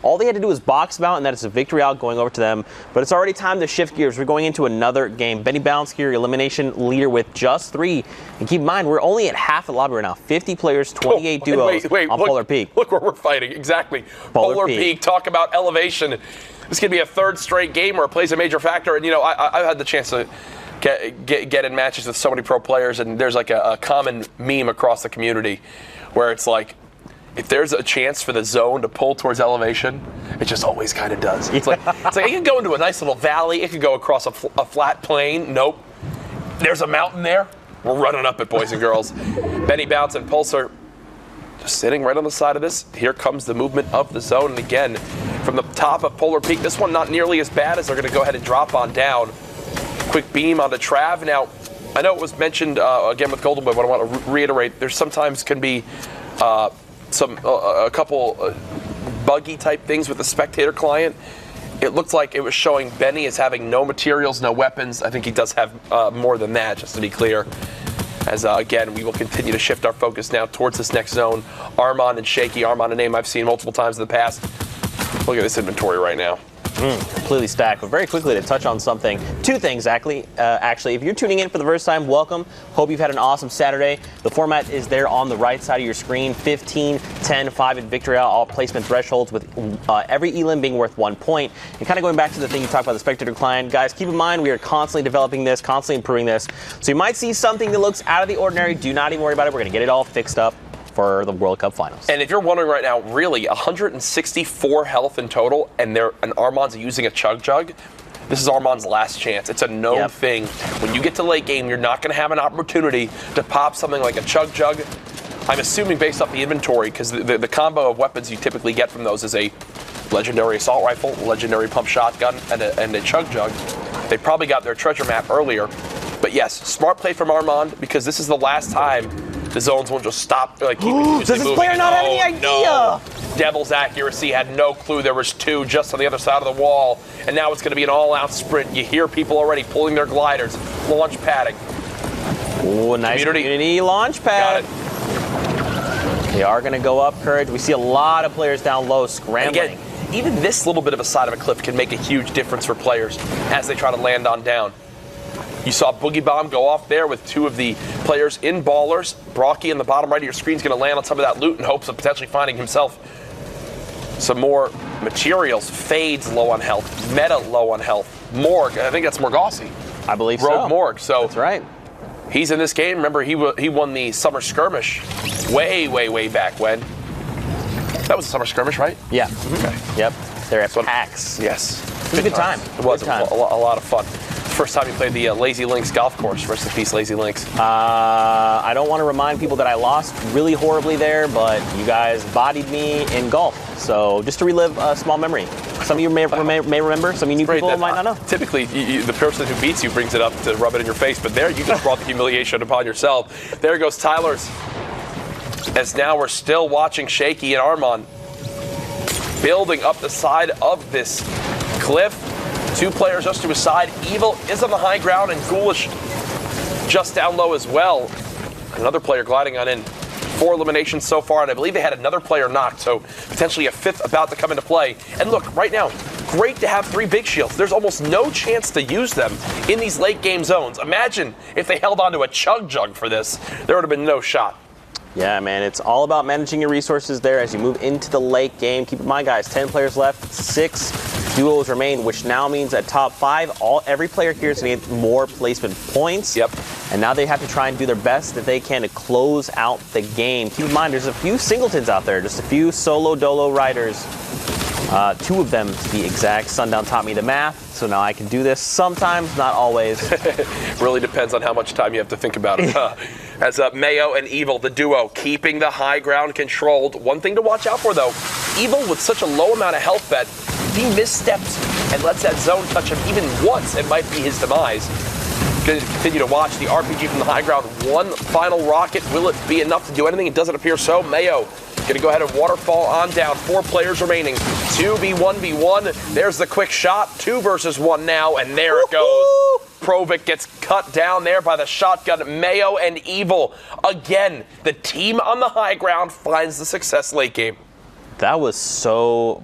All they had to do was box them out, and that is a victory out going over to them. But it's already time to shift gears. We're going into another game. Benny Bounce here, elimination leader with just 3. And keep in mind, we're only at half the lobby right now. 50 players, 28 duos on Polar Peak. Look where we're fighting. Exactly. Polar Peak. Talk about elevation. This could be a third straight game where it plays a major factor. And, you know, I've had the chance to get in matches with so many pro players, and there's like a common meme across the community where it's like, if there's a chance for the zone to pull towards elevation, it just always kind of does. It's like it can go into a nice little valley. It could go across a flat plain. Nope. There's a mountain there. We're running up it, boys and girls. Benny Bounce and Pulsar just sitting right on the side of this. Here comes the movement of the zone. And again, from the top of Polar Peak, this one not nearly as bad as they're going to go ahead and drop on down. Quick beam onto Trav. Now, I know it was mentioned again with Golden Boy, but I want to reiterate, there sometimes can be a couple buggy type things with the spectator client. It looked like it was showing Benny as having no materials, no weapons. I think he does have more than that, just to be clear. As again, we will continue to shift our focus now towards this next zone. Armand and Shaky. Armand, a name I've seen multiple times in the past. Look at this inventory right now. Completely stacked. But very quickly to touch on something, 2 things actually. If you're tuning in for the first time, welcome. Hope you've had an awesome Saturday. The format is there on the right side of your screen. 15, 10, 5 in victory out, all placement thresholds with every elim being worth 1 point. And kind of going back to the thing you talked about, the spectator client, guys, keep in mind we are constantly developing this, constantly improving this. So you might see something that looks out of the ordinary. Do not even worry about it. We're going to get it all fixed up for the World Cup Finals. And if you're wondering right now, really, 164 health in total, and Armand's using a Chug Jug, this is Armand's last chance. It's a known thing. When you get to late game, you're not going to have an opportunity to pop something like a Chug Jug. I'm assuming based off the inventory, because the combo of weapons you typically get from those is a legendary assault rifle, legendary pump shotgun, and a Chug Jug. They probably got their treasure map earlier. But yes, smart play from Armand, because this is the last time the zones won't just stop, like keep it does this player not have any idea? No. Devil's accuracy had no clue there was 2 just on the other side of the wall, and now it's going to be an all-out sprint. You hear people already pulling their gliders, launch padding. Ooh, nice community launch pad. Got it. They are going to go up, Courage. We see a lot of players down low scrambling. And again, even this little bit of a side of a cliff can make a huge difference for players as they try to land on down. You saw Boogie Bomb go off there with 2 of the players in ballers. Brocky in the bottom right of your screen is going to land on some of that loot in hopes of potentially finding himself some more materials. Fades low on health. Meta low on health. Morg, I think that's Morgossi. I believe Rogue Morg. So that's right. He's in this game. Remember, he won the Summer Skirmish way back when. That was a Summer Skirmish, right? Yeah. Okay. Yep. They're at PAX. Yes. It was a good time. It was a lot of fun. First time you played the Lazy Links golf course. Rest in peace, Lazy Links. I don't want to remind people that I lost really horribly there, but you guys bodied me in golf. So just to relive a small memory. Some of you may remember, some of you new people might not know. Typically, the person who beats you brings it up to rub it in your face, but there you just brought the humiliation upon yourself. There goes Tyler's. As now we're still watching Shaky and Armand building up the side of this cliff. 2 players just to his side. Evil is on the high ground, and Ghoulish just down low as well. Another player gliding on in. 4 eliminations so far, and I believe they had another player knocked, so potentially a 5th about to come into play. And look, right now, great to have 3 big shields. There's almost no chance to use them in these late game zones. Imagine if they held onto a Chug Jug for this. There would have been no shot. Yeah, man, it's all about managing your resources there as you move into the late game. Keep in mind, guys, 10 players left, 6 duos remain, which now means at top 5, every player here is going to get more placement points. Yep. And now they have to try and do their best that they can to close out the game. Keep in mind, there's a few singletons out there, just a few solo dolo riders. 2 of them, to be exact. Sundown taught me the math, so now I can do this sometimes, not always. Really depends on how much time you have to think about it. As Mayo and Evil, the duo, keeping the high ground controlled. One thing to watch out for, though, Evil with such a low amount of health bet, if he missteps and lets that zone touch him even once, it might be his demise. Going to continue to watch the RPG from the high ground. 1 final rocket. Will it be enough to do anything? It doesn't appear so. Mayo going to go ahead and waterfall on down. 4 players remaining. 2v1v1. There's the quick shot. 2 versus 1 now, and there it goes. Provic gets cut down there by the shotgun. Mayo and Evil. Again, the team on the high ground finds the success late game. That was so